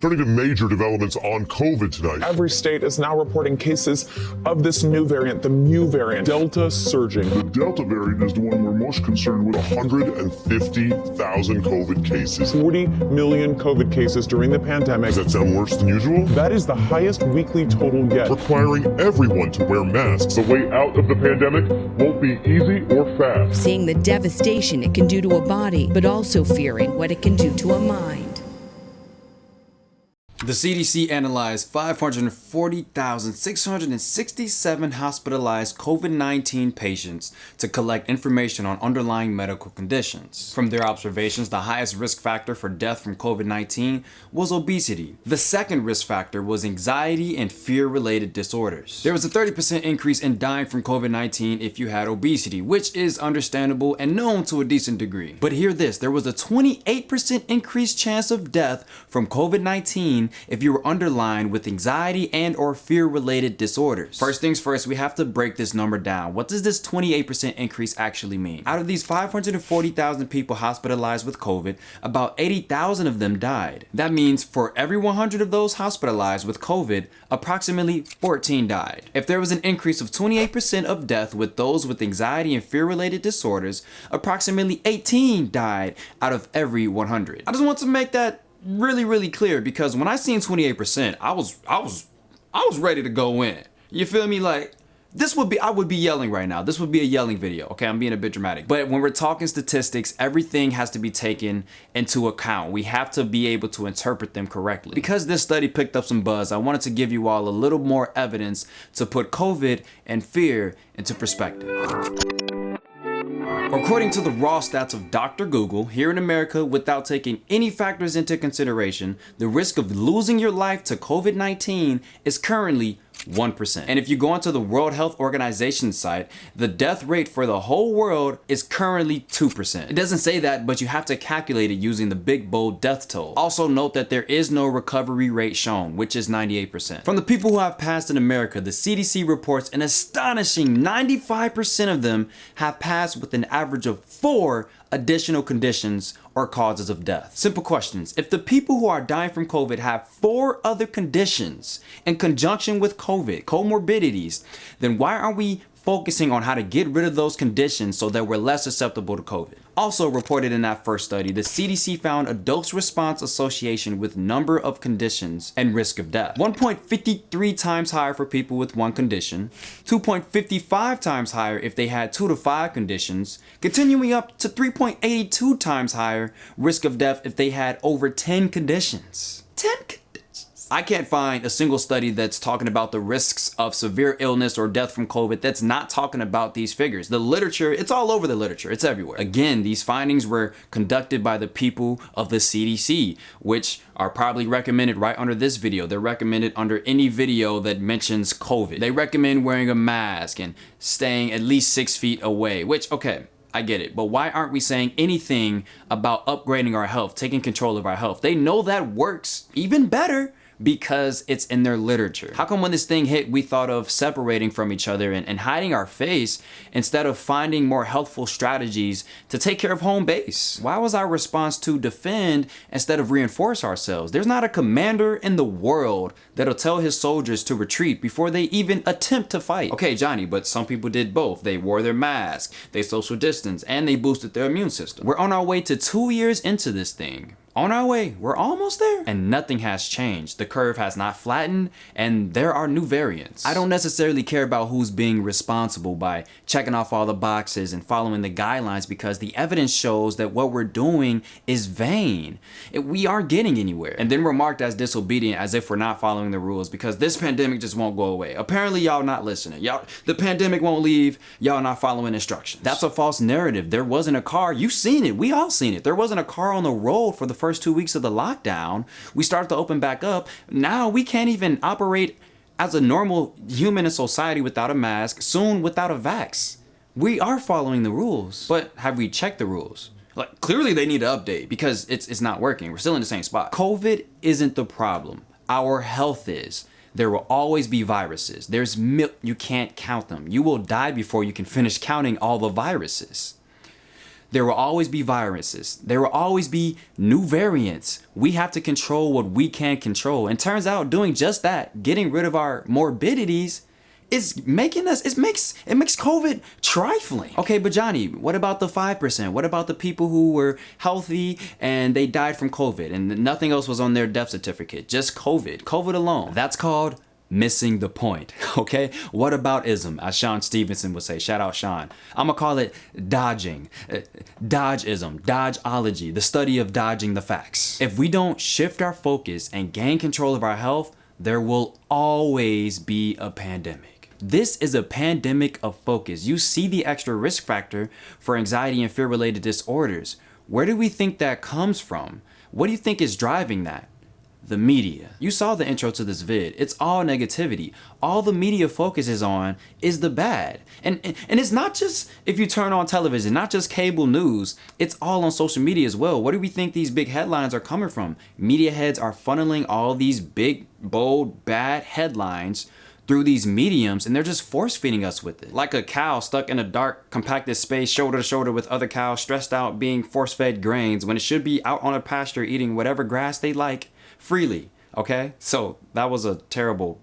Turning to major developments on COVID tonight. Every state is now reporting cases of this new variant, the Mu variant. Delta surging. The Delta variant is the one we're most concerned with. 150,000 COVID cases. 40 million COVID cases during the pandemic. Does that sound worse than usual? That is the highest weekly total yet. Requiring everyone to wear masks. The way out of the pandemic won't be easy or fast. Seeing the devastation it can do to a body, but also fearing what it can do to a mind. The CDC analyzed 540,667 hospitalized COVID-19 patients to collect information on underlying medical conditions. From their observations, the highest risk factor for death from COVID-19 was obesity. The second risk factor was anxiety and fear-related disorders. There was a 30% increase in dying from COVID-19 if you had obesity, which is understandable and known to a decent degree. But hear this, there was a 28% increased chance of death from COVID-19 if you were underlined with anxiety and or fear-related disorders. First things first, we have to break this number down. What does this 28% increase actually mean? Out of these 540,000 people hospitalized with COVID, about 80,000 of them died. That means for every 100 of those hospitalized with COVID, approximately 14 died. If there was an increase of 28% of death with those with anxiety and fear-related disorders, approximately 18 died out of every 100. I just want to make that really clear, because when I seen 28%, I was ready to go in. You feel me? Like, I would be yelling right now. This would be a yelling video. Okay, I'm being a bit dramatic. But when we're talking statistics, everything has to be taken into account. We have to be able to interpret them correctly. Because this study picked up some buzz, I wanted to give you all a little more evidence to put COVID and fear into perspective. According to the raw stats of Dr. Google, here in America, without taking any factors into consideration, the risk of losing your life to COVID-19 is currently 1%. And if you go onto the World Health Organization site, the death rate for the whole world is currently 2%. It doesn't say that, but you have to calculate it using the big bold death toll. Also note that there is no recovery rate shown, which is 98%. From the people who have passed in America, the CDC reports an astonishing 95% of them have passed with an average of 4 additional conditions or causes of death. Simple questions. If the people who are dying from COVID have 4 other conditions in conjunction with COVID, comorbidities, then why aren't we focusing on how to get rid of those conditions so that we're less susceptible to COVID? Also reported in that first study, the CDC found a dose response association with number of conditions and risk of death. 1.53 times higher for people with 1 condition, 2.55 times higher if they had 2 to 5 conditions, continuing up to 3.82 times higher risk of death if they had over 10 conditions. 10 conditions. I can't find a single study that's talking about the risks of severe illness or death from COVID that's not talking about these figures. The literature, it's all over the literature. It's everywhere. Again, these findings were conducted by the people of the CDC, which are probably recommended right under this video. They're recommended under any video that mentions COVID. They recommend wearing a mask and staying at least 6 feet away, which, okay, I get it, but why aren't we saying anything about upgrading our health, taking control of our health? They know that works even better because it's in their literature. How come when this thing hit, we thought of separating from each other and hiding our face instead of finding more healthful strategies to take care of home base? Why was our response to defend instead of reinforce ourselves? There's not a commander in the world that'll tell his soldiers to retreat before they even attempt to fight. Okay, Johnny, but some people did both. They wore their mask, they social distanced, and they boosted their immune system. We're on our way to 2 years into this thing. On our way, we're almost there, and nothing has changed. The curve has not flattened, and there are new variants. I don't necessarily care about who's being responsible by checking off all the boxes and following the guidelines, because the evidence shows that what we're doing is vain. We aren't getting anywhere. And then we're marked as disobedient as if we're not following the rules because this pandemic just won't go away. Apparently y'all not listening. The pandemic won't leave, y'all not following instructions. That's a false narrative. There wasn't a car, you seen it, we all seen it. There wasn't a car on the road for the first 2 weeks of the lockdown. We started to open back up. Now we can't even operate as a normal human in society without a mask, soon without a vax. We are following the rules, but have we checked the rules? Like, clearly they need to update because it's not working. We're still in the same spot. COVID isn't the problem. Our health is. There will always be viruses. There's you can't count them. You will die before you can finish counting all the viruses. There will always be viruses. There will always be new variants. We have to control what we can control. And turns out doing just that, getting rid of our morbidities, is making us, it makes COVID trifling. Okay, but Johnny, what about the 5%? What about the people who were healthy and they died from COVID and nothing else was on their death certificate? Just COVID alone. That's called missing the point, okay? What about ism, as Sean Stevenson would say? Shout out Sean. I'm gonna call it dodging, dodgeism, dodgeology, the study of dodging the facts. If we don't shift our focus and gain control of our health, there will always be a pandemic. This is a pandemic of focus. You see the extra risk factor for anxiety and fear-related disorders. Where do we think that comes from? What do you think is driving that? The media. You saw the intro to this vid. It's all negativity. All the media focuses on is the bad. And it's not just if you turn on television, not just cable news, it's all on social media as well. Where do we think these big headlines are coming from? Media heads are funneling all these big, bold, bad headlines through these mediums, and they're just force feeding us with it. Like a cow stuck in a dark, compacted space, shoulder to shoulder with other cows, stressed out, being force fed grains when it should be out on a pasture eating whatever grass they like freely. Okay, so that was a terrible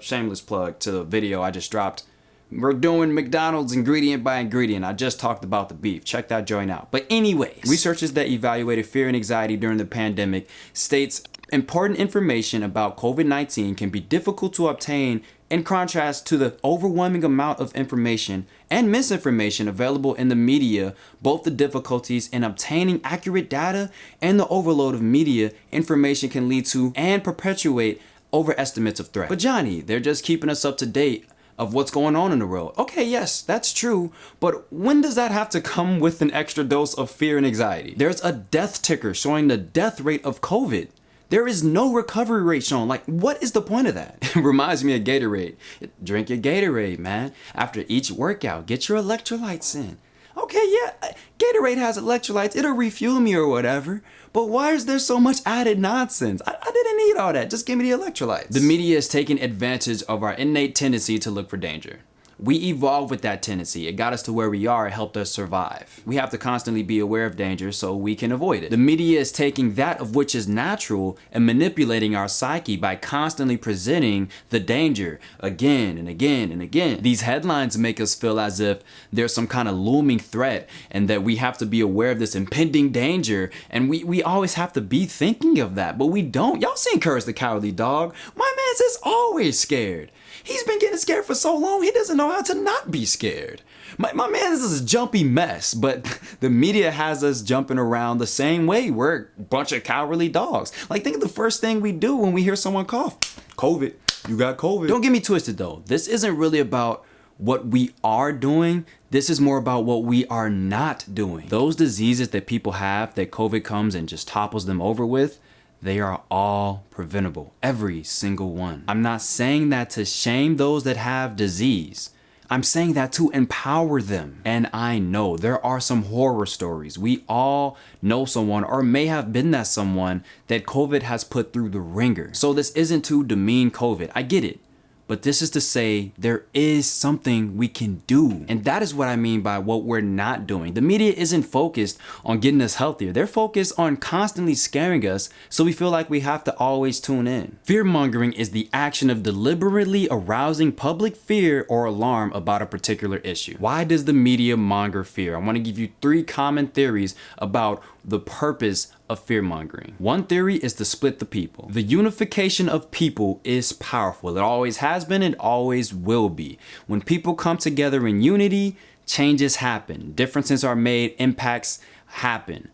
shameless plug to the video I just dropped. We're doing McDonald's ingredient by ingredient. I just talked about the beef. Check that joint out. But anyways, researchers that evaluated fear and anxiety during the pandemic states important information about COVID-19 can be difficult to obtain in contrast to the overwhelming amount of information and misinformation available in the media. Both the difficulties in obtaining accurate data and the overload of media information can lead to and perpetuate overestimates of threat. But Johnny, they're just keeping us up to date of what's going on in the world. Okay, yes, that's true, but when does that have to come with an extra dose of fear and anxiety? There's a death ticker showing the death rate of COVID. There is no recovery rate shown. Like, what is the point of that? It reminds me of Gatorade. Drink your Gatorade, man. After each workout, get your electrolytes in. Okay, yeah, Gatorade has electrolytes. It'll refuel me or whatever. But why is there so much added nonsense? I didn't need all that. Just give me the electrolytes. The media is taking advantage of our innate tendency to look for danger. We evolved with that tendency. It got us to where we are. It helped us survive. We have to constantly be aware of danger so we can avoid it. The media is taking that of which is natural and manipulating our psyche by constantly presenting the danger again and again and again. These headlines make us feel as if there's some kind of looming threat and that we have to be aware of this impending danger, and we always have to be thinking of that, but we don't. Y'all seen Courage the Cowardly Dog? My man's is always scared. He's been getting scared for so long, he doesn't know how to not be scared. My man is a jumpy mess, but the media has us jumping around the same way. We're a bunch of cowardly dogs. Like, think of the first thing we do when we hear someone cough. COVID. You got COVID. Don't get me twisted though. This isn't really about what we are doing. This is more about what we are not doing. Those diseases that people have that COVID comes and just topples them over with, they are all preventable, every single one. I'm not saying that to shame those that have disease. I'm saying that to empower them. And I know there are some horror stories. We all know someone or may have been that someone that COVID has put through the ringer. So this isn't to demean COVID. I get it. But this is to say there is something we can do. And that is what I mean by what we're not doing. The media isn't focused on getting us healthier. They're focused on constantly scaring us so we feel like we have to always tune in. Fear mongering is the action of deliberately arousing public fear or alarm about a particular issue. Why does the media monger fear? I want to give you 3 common theories about the purpose of fear mongering. One theory is to split the people. The unification of people is powerful. It always has been and always will be. When people come together in unity, changes happen. Differences are made, impacts happen.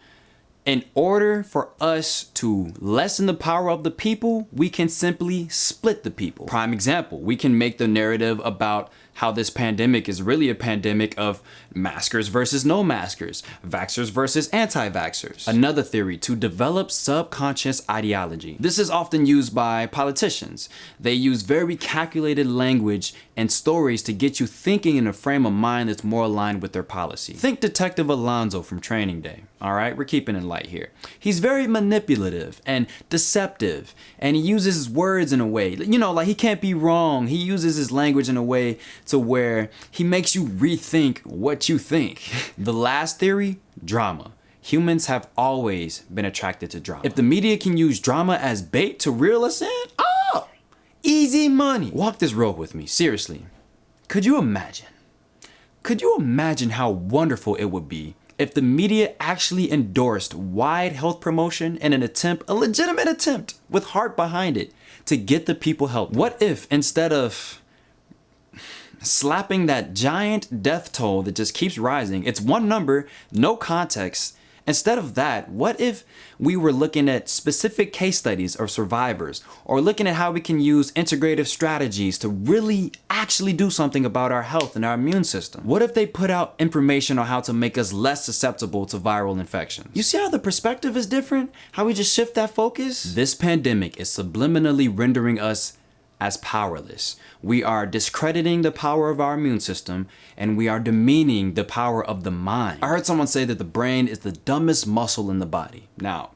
In order for us to lessen the power of the people, we can simply split the people. Prime example, we can make the narrative about how this pandemic is really a pandemic of maskers versus no maskers, vaxxers versus anti-vaxxers. Another theory, to develop subconscious ideology. This is often used by politicians. They use very calculated language and stories to get you thinking in a frame of mind that's more aligned with their policy. Think Detective Alonzo from Training Day. All right, we're keeping it light here. He's very manipulative and deceptive, and he uses his words in a way, you know, like he can't be wrong. He uses his language in a way to where he makes you rethink what you think. The last theory, drama. Humans have always been attracted to drama. If the media can use drama as bait to reel us in, oh, easy money. Walk this road with me, seriously. Could you imagine? Could you imagine how wonderful it would be if the media actually endorsed wide health promotion in an attempt, a legitimate attempt with heart behind it, to get the people help? What if instead of slapping that giant death toll that just keeps rising, it's one number, no context, instead of that, what if we were looking at specific case studies of survivors, or looking at how we can use integrative strategies to really actually do something about our health and our immune system? What if they put out information on how to make us less susceptible to viral infections? You see how the perspective is different? How we just shift that focus? This pandemic is subliminally rendering us as powerless. We are discrediting the power of our immune system, and we are demeaning the power of the mind. I heard someone say that the brain is the dumbest muscle in the body. Now,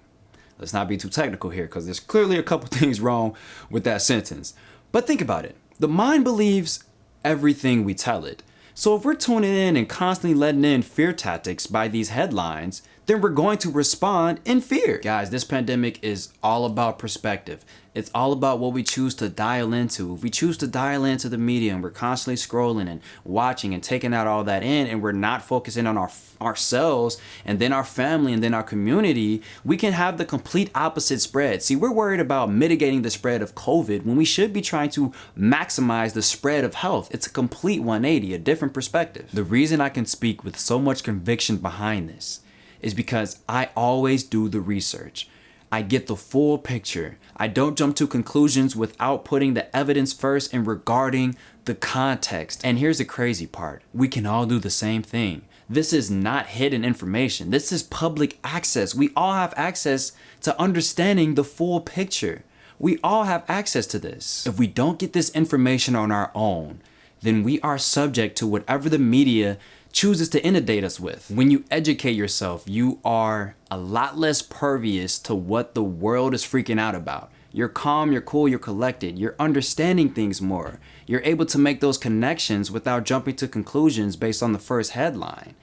let's not be too technical here, because there's clearly a couple things wrong with that sentence. But think about it. The mind believes everything we tell it. So if we're tuning in and constantly letting in fear tactics by these headlines, then we're going to respond in fear. Guys, this pandemic is all about perspective. It's all about what we choose to dial into. If we choose to dial into the media and we're constantly scrolling and watching and taking out all that in, and we're not focusing on ourselves and then our family and then our community, we can have the complete opposite spread. See, we're worried about mitigating the spread of COVID when we should be trying to maximize the spread of health. It's a complete 180, a different perspective. The reason I can speak with so much conviction behind this is because I always do the research. I get the full picture. I don't jump to conclusions without putting the evidence first and regarding the context. And here's the crazy part. We can all do the same thing. This is not hidden information. This is public access. We all have access to understanding the full picture. We all have access to this. If we don't get this information on our own, then we are subject to whatever the media chooses to inundate us with. When you educate yourself, you are a lot less pervious to what the world is freaking out about. You're calm, you're cool, you're collected, you're understanding things more. You're able to make those connections without jumping to conclusions based on the first headline.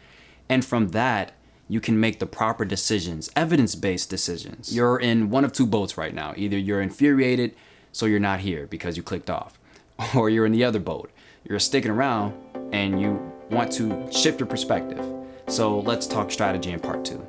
And from that, you can make the proper decisions, evidence-based decisions. You're in one of two boats right now. Either you're infuriated, so you're not here because you clicked off, or you're in the other boat. You're sticking around and you want to shift your perspective. So let's talk strategy in part 2.